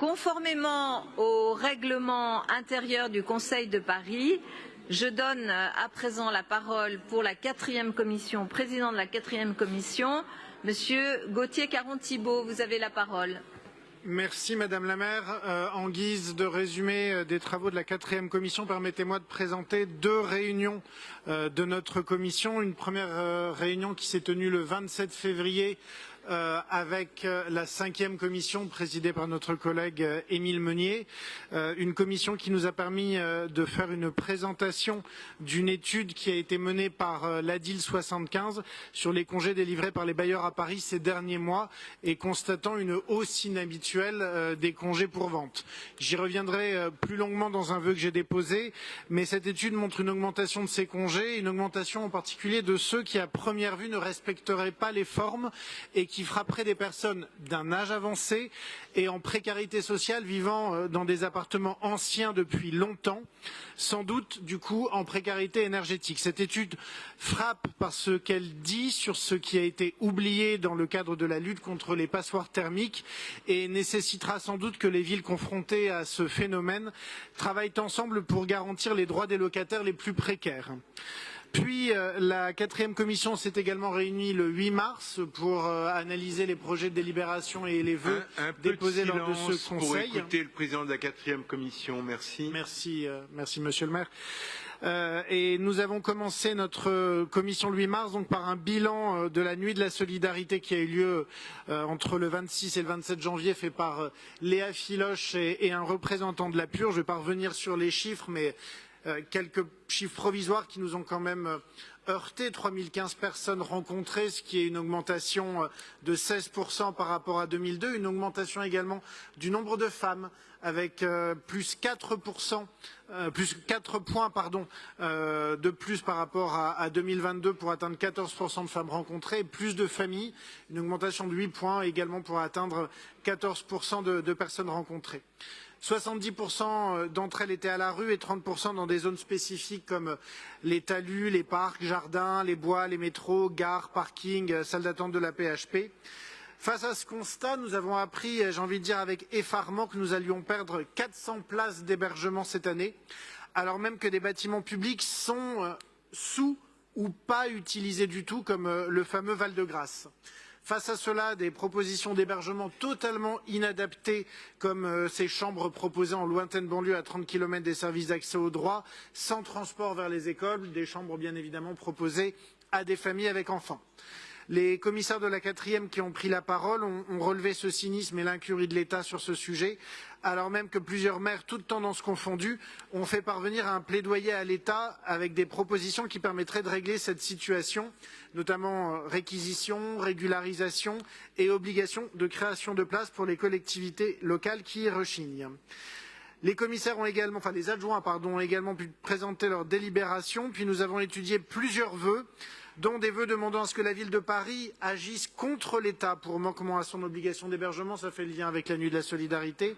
Conformément au règlement intérieur du Conseil de Paris, je donne à présent la parole pour la 4e commission, président de la 4e commission, Monsieur Gauthier Caron-Thibault. Vous avez la parole. Merci Madame la maire. En guise de résumé des travaux de la 4e commission, permettez-moi de présenter 2 réunions de notre commission. Une première réunion qui s'est tenue le 27 février avec la 5e commission présidée par notre collègue Émile Meunier, une commission qui nous a permis de faire une présentation d'une étude qui a été menée par l'ADIL 75 sur les congés délivrés par les bailleurs à Paris ces derniers mois et constatant une hausse inhabituelle des congés pour vente. J'y reviendrai plus longuement dans un vœu que j'ai déposé, mais cette étude montre une augmentation de ces congés, une augmentation en particulier de ceux qui à première vue ne respecteraient pas les formes et qui frapperait des personnes d'un âge avancé et en précarité sociale vivant dans des appartements anciens depuis longtemps, sans doute du coup en précarité énergétique. Cette étude frappe par ce qu'elle dit sur ce qui a été oublié dans le cadre de la lutte contre les passoires thermiques et nécessitera sans doute que les villes confrontées à ce phénomène travaillent ensemble pour garantir les droits des locataires les plus précaires. Puis la 4e commission s'est également réunie le 8 mars pour analyser les projets de délibération et les vœux déposés lors de ce conseil. Pour écouter le président de la 4e commission, merci. Merci Monsieur le maire. Et nous avons commencé notre commission le 8 mars donc par un bilan de la nuit de la solidarité qui a eu lieu entre le 26 et le 27 janvier fait par Léa Filoche et un représentant de la PUR. Je ne vais pas revenir sur les chiffres, mais quelques chiffres provisoires qui nous ont quand même heurté. 3015 personnes rencontrées, ce qui est une augmentation de 16% par rapport à 2002. Une augmentation également du nombre de femmes avec plus 4 points de plus par rapport à 2022 pour atteindre 14% de femmes rencontrées. Et plus de familles, une augmentation de 8 points également pour atteindre 14% de personnes rencontrées. 70% d'entre elles étaient à la rue et 30% dans des zones spécifiques comme les talus, les parcs, jardins, les bois, les métros, gares, parkings, salles d'attente de la PHP. Face à ce constat, nous avons appris, j'ai envie de dire avec effarement, que nous allions perdre 400 places d'hébergement cette année, alors même que des bâtiments publics sont sous ou pas utilisés du tout, comme le fameux Val-de-Grâce. Face à cela, des propositions d'hébergement totalement inadaptées, comme ces chambres proposées en lointaine banlieue à 30 km des services d'accès aux droits, sans transport vers les écoles, des chambres bien évidemment proposées à des familles avec enfants. Les commissaires de la 4e qui ont pris la parole ont relevé ce cynisme et l'incurie de l'État sur ce sujet, alors même que plusieurs maires, toutes tendances confondues, ont fait parvenir un plaidoyer à l'État avec des propositions qui permettraient de régler cette situation, notamment réquisition, régularisation et obligation de création de places pour les collectivités locales qui y rechignent. Les commissaires ont également, enfin les adjoints, ont également pu présenter leur délibération, puis nous avons étudié plusieurs vœux, dont des vœux demandant à ce que la ville de Paris agisse contre l'État pour manquement à son obligation d'hébergement, ça fait le lien avec la nuit de la solidarité,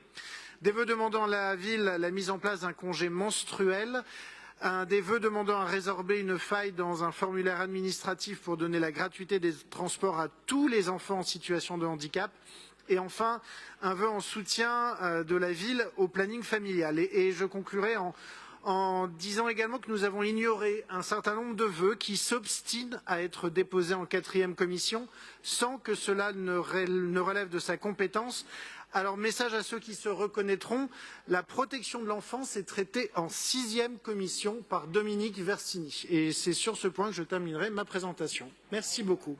des vœux demandant à la ville la mise en place d'un congé menstruel, des vœux demandant à résorber une faille dans un formulaire administratif pour donner la gratuité des transports à tous les enfants en situation de handicap, et enfin un vœu en soutien de la ville au planning familial. Et je conclurai en disant également que nous avons ignoré un certain nombre de vœux qui s'obstinent à être déposés en 4e commission sans que cela ne relève de sa compétence. Alors, message à ceux qui se reconnaîtront, la protection de l'enfance est traitée en 6e commission par Dominique Versini. Et c'est sur ce point que je terminerai ma présentation. Merci beaucoup.